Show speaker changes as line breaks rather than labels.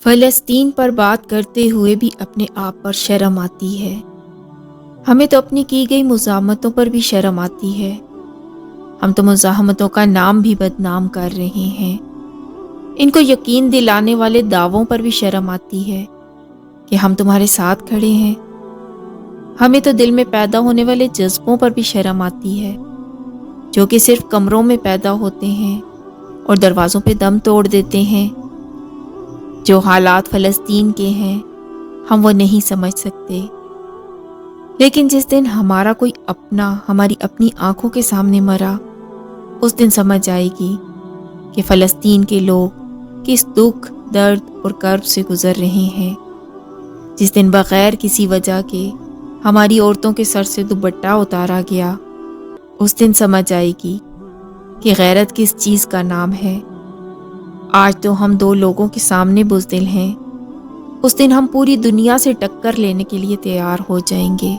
فلسطین پر بات کرتے ہوئے بھی اپنے آپ پر شرم آتی ہے۔ ہمیں تو اپنی کی گئی مزاحمتوں پر بھی شرم آتی ہے۔ ہم تو مزاحمتوں کا نام بھی بدنام کر رہے ہیں۔ ان کو یقین دلانے والے دعووں پر بھی شرم آتی ہے کہ ہم تمہارے ساتھ کھڑے ہیں۔ ہمیں تو دل میں پیدا ہونے والے جذبوں پر بھی شرم آتی ہے جو کہ صرف کمروں میں پیدا ہوتے ہیں اور دروازوں پہ دم توڑ دیتے ہیں۔ جو حالات فلسطین کے ہیں ہم وہ نہیں سمجھ سکتے، لیکن جس دن ہمارا کوئی اپنا ہماری اپنی آنکھوں کے سامنے مرا، اس دن سمجھ آئے گی کہ فلسطین کے لوگ کس دکھ، درد اور کرب سے گزر رہے ہیں۔ جس دن بغیر کسی وجہ کے ہماری عورتوں کے سر سے دوپٹہ اتارا گیا، اس دن سمجھ آئے گی کہ غیرت کس چیز کا نام ہے۔ آج تو ہم دو لوگوں کے سامنے بزدل ہیں، اس دن ہم پوری دنیا سے ٹکر لینے کے لیے تیار ہو جائیں گے۔